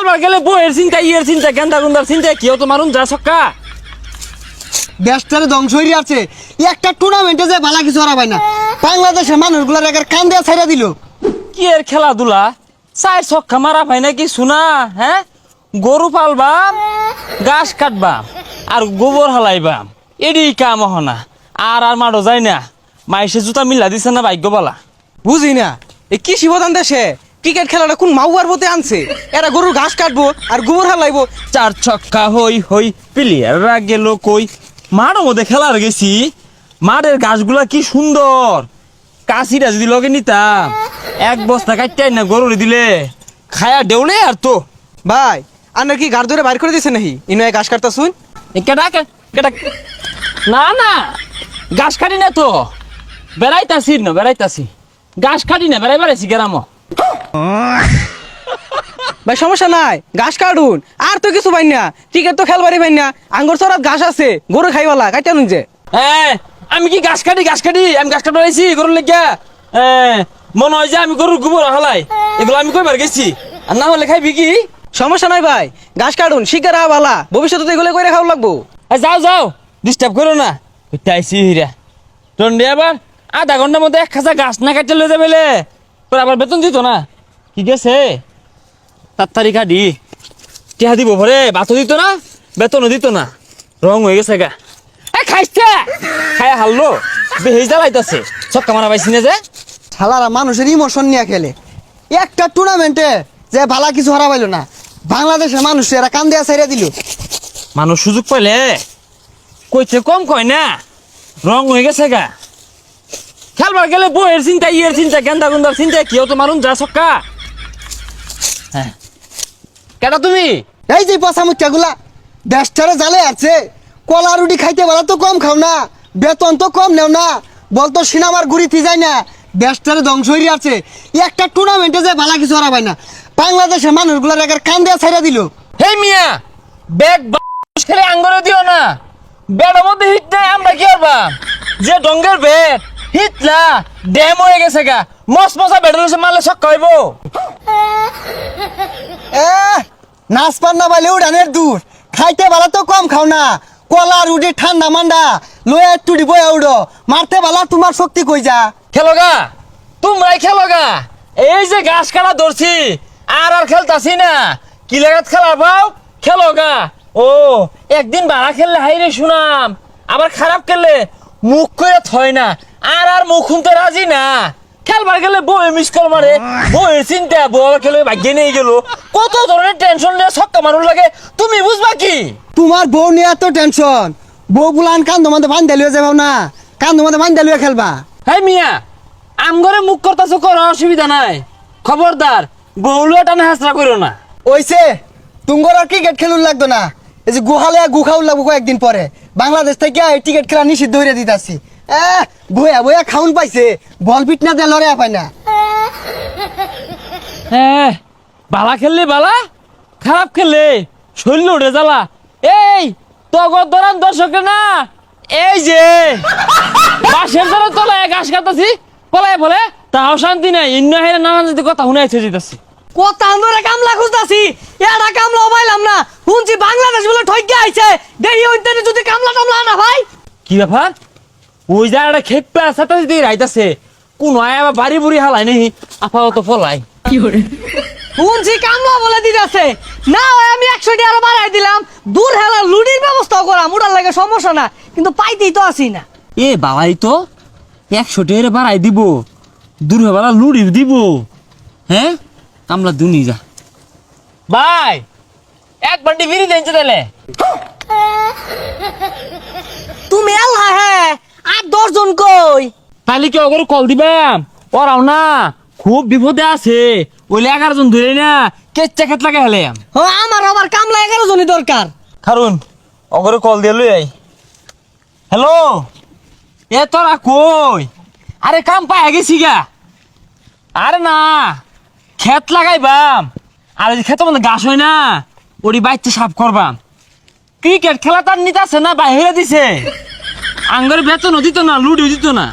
খেলবার গেলে বইয়ের চিন্তা ইয়ের চিন্তা গেন্দা গুন্দার চিন্তা কেউ তো মারুন যা ছক্কা দেশটারে ধ্বংস হয়ে আছে একটা টুর্নামেন্টে যে ভালো কিছু হারা পায় না বাংলাদেশের মানুষগুলার একার কান দেয়া ছাইরা দিল কি এর খেলাধুলা চার ছক্কা মারা ভাই নাকি শোনা হ্যাঁ গরু পালবাম ঘাস কাটবাম আর গোবর হালাইবাম এডি কাম হনা আর মাঠও যায় না মাইসে জুতা মিলা দিছে না ভাগ্য বলা বুঝি না এই কৃষি প্রধান দেশে ক্রিকেট খেলাটা কোন মাউয়ার মতে আনছে এরা গরুর ঘাস কাটবো আর গোবর হালাইবো। চার ছক্কা হই হই প্লেয়াররা গেল কই মাঠের মধ্যে খেলার গেছি মাঠের গাছগুলা কি সুন্দর কাশিটা যদি লগে নিতাম এক বস্তা কাটতে না গরুরে দিলে খায়া দেউলে আর তো ভাই আপনার কি গাড় ধরে বাইর করে দিছে নাকি ইনয় ঘাস কাটতা শুন কেটা কেটা না না গাছ কাটি না তো বেড়াইতাছি না বেড়াইতাছি গাছ কাটি না বেড়াই বেড়াইছি গ্রাম ভাই সমস্যা নাই ঘাস কাটুন আর তো কিছু পাই না ক্রিকেট তো খেলবারই পাই না আঙ্গুর চড়াত ঘাস আছে গরু খাইওয়ালা কাটিয়া নুন যে হ্যাঁ আমি কি ঘাস কাটি আমি ঘাস কাটা রয়েছি গরুর লেগা হ্যাঁ মনে হয় যে আমি গরুর গোবর হালাই এগুলো আমি কইবার গেছি আর না হলে খাইবি কি সমস্যা নাই ভাই ঘাস কাটুন শিকার বালা ভবিষ্যতে তো এগুলো করে খাওয়া লাগবো। যাও যাও ডিস্টার্ব করো না আইসি হিরা টন্ডে আবার আধা ঘন্টার মধ্যে এক খাঁচা গাছ না কাটতে লয়ে যাবে পরে আবার বেতন দিত না কি গেছে তাড়াতাড়ি কাটি টিহা দিব ভরে ভাতও দিত না বেতনও দিত না রং হয়ে গেছে গা খাইছে খাই হারলো বেহেজ জ্বালাইতেছে ছক্কা মারা পাইছি না যে শালারা মানুষের ইমোশন নিয়ে খেলে একটা টুর্নামেন্টে যে ভালো কিছু হারা পাইল না বাংলাদেশের মানুষ এরা কান দেয়া ছাইরা দিল মানুষ সুযোগ পাইলে কইতে কম কয় না রং হয়ে গেছে গা খেলবার গেলে বইয়ের চিন্তা ইয়ের চিন্তা গেন্দা গুন্দার চিন্তা কেউ তো মারুন যা ছক্কা হ্যাঁ কেটা তুমি এই যে পচামুচাগুলা দেশটারে জালে আছে কলা রুটি খাইতে বলা তো কম খাও না বেতন তো কম নেও না বলতো সিনেমার ঘুরিতে যায় না দেশটারে ধ্বংস হয়ে আছে একটা টুর্নামেন্টে যে ভালো কিছু হারা পায় না বাংলাদেশের মানুষগুলার একার কান দেয়া ছাইরা দিল হে মিয়া ব্যাগ খেলে আঙ্গরে দিও না ব্যাটের মধ্যে হিট নাই আমরা কি করবা যে ডঙ্গের ব্যাট হিট না ড্যাম হয়ে গেছে গা মস মশা ব্যাটের মারলে ছক্কা হইব নাচ পার না পাইলে উড়ানের দূর খাইতে ভালো তো কম খাও না কলা রুটি ঠান্ডা মান্ডা লয়ে একটু বয়ে উড়ো মারতে ভালো তোমার শক্তি কই যা খেলো গা তোমরাই খেলো গা এই যে ঘাস কাটা ধরছি আর খেলতাছি না কি লাগাত খেলা পাও খেলো গা ও একদিন বাড়া খেললে হাইরে শুনাম আবার খারাপ খেললে মুখ করে থয় না আর মুখ শুনতে রাজি না খেলবার গেলে বই মিস কল মারে বইয়ের চিন্তা বউ আবার খেলে ভাগ্যে নিয়ে গেল কত ধরনের টেনশন নিয়ে ছক্কা মারুন লাগে তুমি বুঝবা কি তোমার বউ নিয়ে এত টেনশন বউ গুলান কান্দ মধ্যে বান্ধে লুয়ে যাবো না কান্দ মধ্যে বান্ধে লুয়ে খেলবা হ্যাঁ মিয়া আমগরে মুখ করতেছো করো অসুবিধা নাই খবরদার বউলুয়া টানে হাসরা করো না ওইছে তুঙ্গর আর ক্রিকেট খেলুন লাগতো না এই যে গুহালে গুখাউল লাগবো কয়েকদিন পরে বাংলাদেশ থেকে টিকিট খেলা নিষিদ্ধ হয়ে দিতাছি বইয়া বইয়া খাউন পাইছে বল পিট না দিয়ে লড়ে পায় না হ্যাঁ বালা খেললে বালা খারাপ খেললে শরীর উঠে জ্বালা এই তগর ধরান দর্শকের না এই যে বাসের ধরে তলায় ঘাস কাটাছি পলায় বলে তাও শান্তি নাই ইন্ন হেরে নানান যদি কথা শুনাইছে যেতেছি কত আমরা কামলা খুঁজতাছি এটা কামলা পাইলাম না শুনছি বাংলাদেশ বলে ঠকে আইছে দেরি হইতে যদি কামলা টামলা না ভাই কি ব্যাপার ওই জায়গাটা খেপে আসাটা যদি রাইতাছে কোন আবার বাড়ি বুড়ি হালাই নেই আপাতত ফলাই শুনছি কামলা বলে দিতেছে না হয় আমি 100 টাকা আরো বাড়াই দিলাম দূর হেলা লুডির ব্যবস্থা করাম ওটার লাগে সমস্যা না কিন্তু পাইতেই তো আসি না এ বালাই তো 100 টাকা বাড়াই দিব দূর বেলা লুড়ি দিব হ্যাঁ কামলা দুনি যা ভাই এক বান্ডি বিড়ি দেন তাহলে তুমি আল্লাহ হ্যাঁ আর 10 জন কই তাহলে কি ওগুলো কল দিবাম ওরাও না খুব বিপদে আছে ওইলে 11 জন ধরে না কেচ্চা খেত লাগে হেলে ও আমার কামলা 11 জনই দরকার কারণ ওগুলো কল দিয়ে লই আই হ্যালো এ তোরা কই আরে কাম পাই গেছি গা আরে না ক্ষেত লাগাইবাম আর ক্ষেতের মধ্যে ঘাস হয় না ওটি বাইতে সাফ করবাম ক্রিকেট খেলা তার নিতে আছে না বাইরে দিছে আঙ্গের বেতনও দিত না লুডিও দিত না